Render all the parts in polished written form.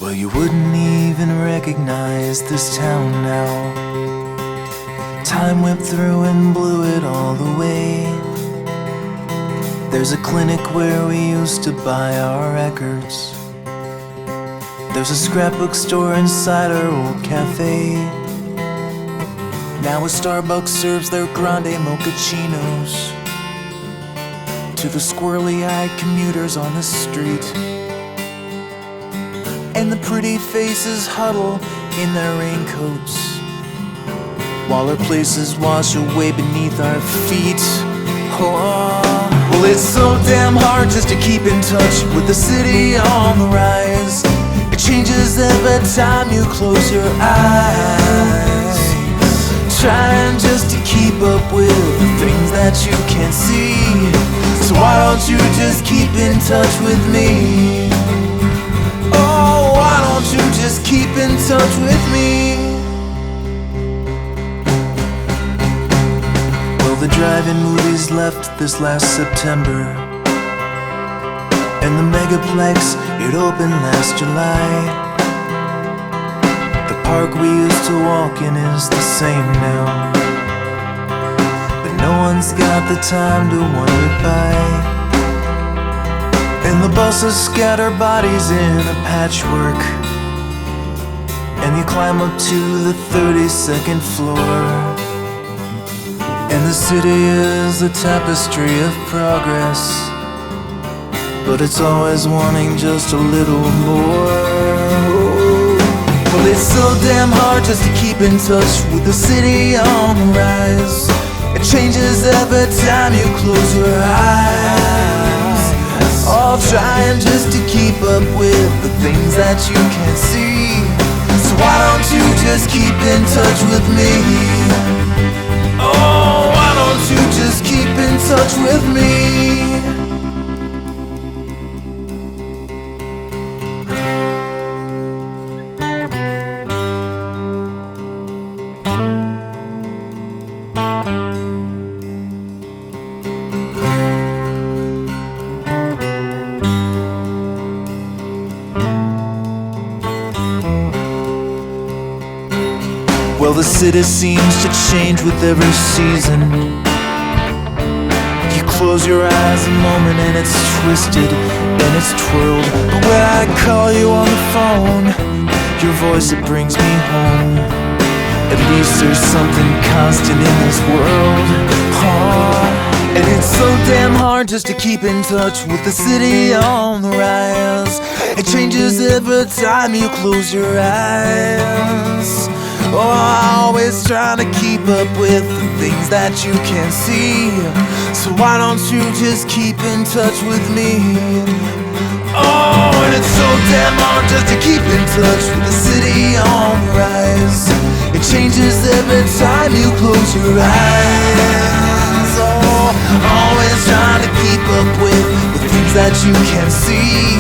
Well, you wouldn't even recognize this town now. Time went through and blew it all away. There's a clinic where we used to buy our records. There's a scrapbook store inside our old cafe. Now a Starbucks serves their grande mochachinos to the squirrely-eyed commuters on the street. And the pretty faces huddle in their raincoats while our places wash away beneath our feet. Oh, well, it's so damn hard just to keep in touch with the city on the rise. It changes every time you close your eyes, trying just to keep up with the things that you can't see. So why don't you just keep in touch with me? Oh, why don't you just keep in touch with me? Well, the drive-in movies left this last September, and the Megaplex, it opened last July. The park we used to walk in is the same now, but no one's got the time to wander by. And the buses scatter bodies in a patchwork, and you climb up to the 32nd floor. And the city is a tapestry of progress, but it's always wanting just a little more. Well, it's so damn hard just to keep in touch with the city on the rise. It changes every time you close your eyes. All trying just to keep up with the things that you can't see. So why don't you just keep in touch with me? Oh, why don't you just keep in touch with me? Well, the city seems to change with every season. You close your eyes a moment and it's twisted and it's twirled. But when I call you on the phone, your voice, it brings me home. At least there's something constant in this world. And it's so damn hard just to keep in touch with the city on the rise. It changes every time you close your eyes. Oh, always trying to keep up with the things that you can't see. So why don't you just keep in touch with me? Oh, and it's so damn hard just to keep in touch with the city on the rise. It changes every time you close your eyes. Oh, always trying to keep up with the things that you can't see.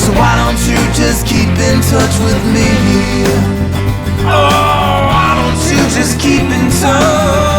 So why don't you just keep in touch with me? Oh, why don't you just keep in touch?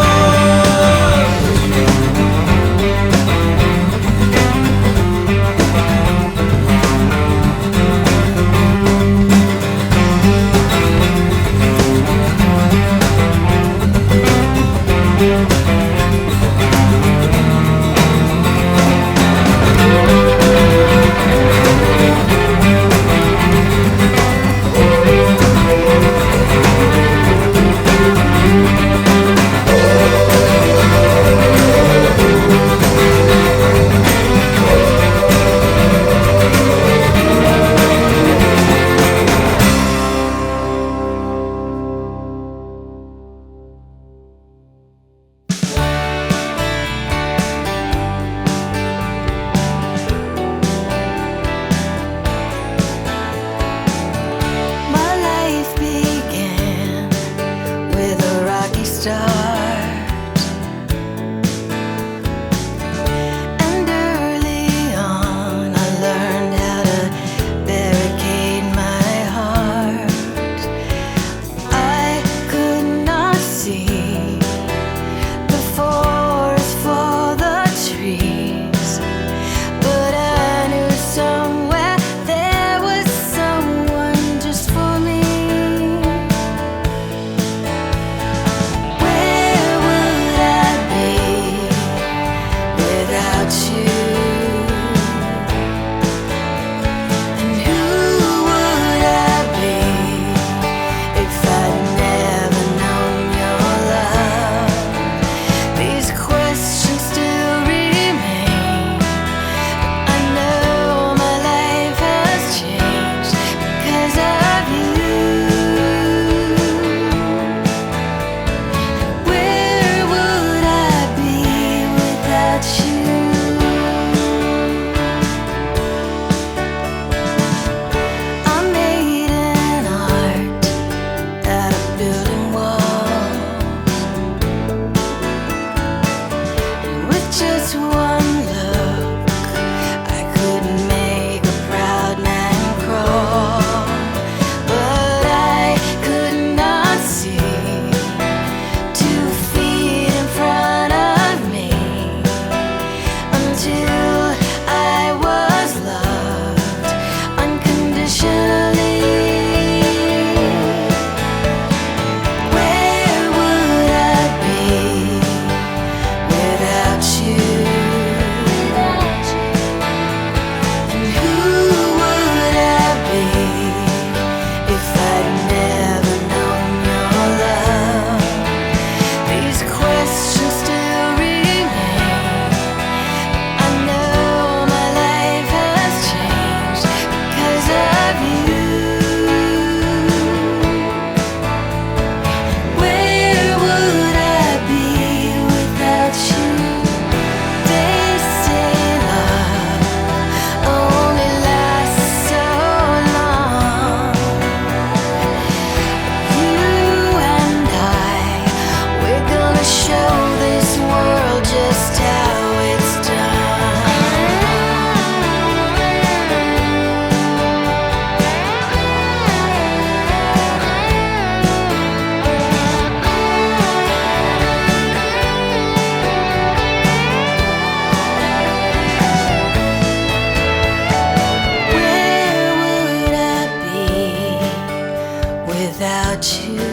without you?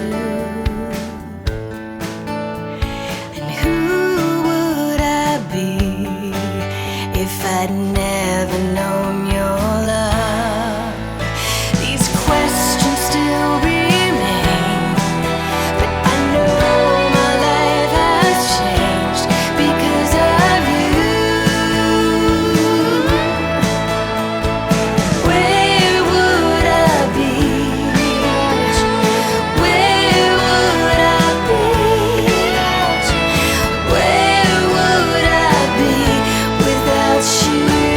And who would I be if I'd never known your love? These questions still remain, but I know my life has changed because of you. Where would I be? Where would I be? Where would I be without you?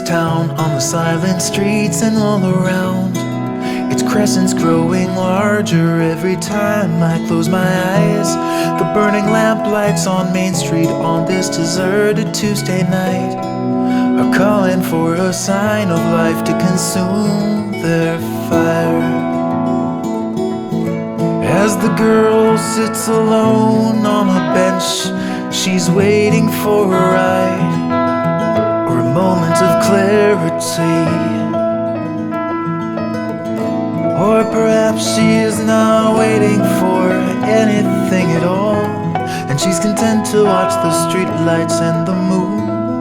ghost town on the silent streets and all around. Its crescents growing larger every time I close my eyes. The burning lamplights on Main Street on this deserted Tuesday night are calling for a sign of life to consume their fire. As the girl sits alone on a bench, she's waiting for a ride or a moment of clarity. Or perhaps she is not waiting for anything at all, and she's content to watch the street lights and the moon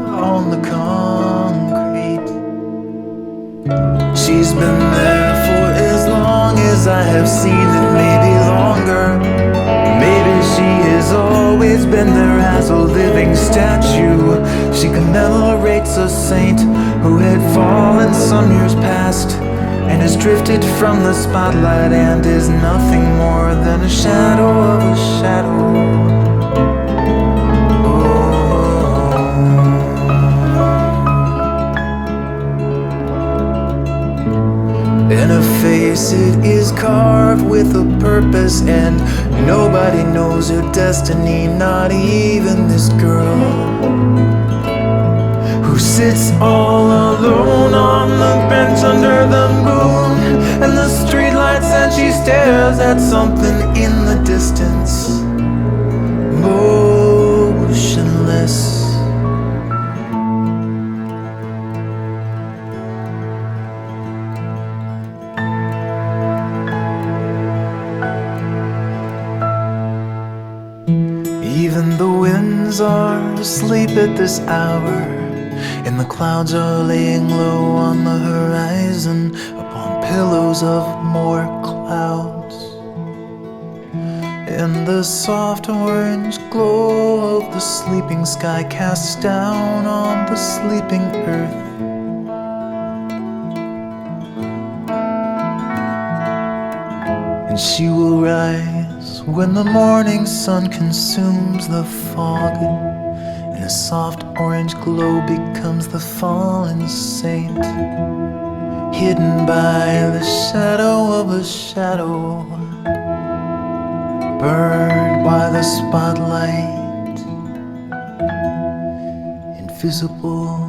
on the concrete. She's been there for as long as I have seen it, maybe longer. Maybe she has always been there as a living statue. She commemorates a saint who had fallen some years past and has drifted from the spotlight and is nothing more than a shadow of a shadow. In her face it is carved with a purpose, and nobody knows her destiny, not even this girl who sits all alone on the bench under the moon and the streetlights, and she stares at something in the distance, motionless. Even the winds are asleep at this hour, and the clouds are laying low on the horizon upon pillows of more clouds. And the soft orange glow of the sleeping sky casts down on the sleeping earth. And she will rise when the morning sun consumes the fog, and a soft orange glow becomes the fallen saint, hidden by the shadow of a shadow, burned by the spotlight, invisible.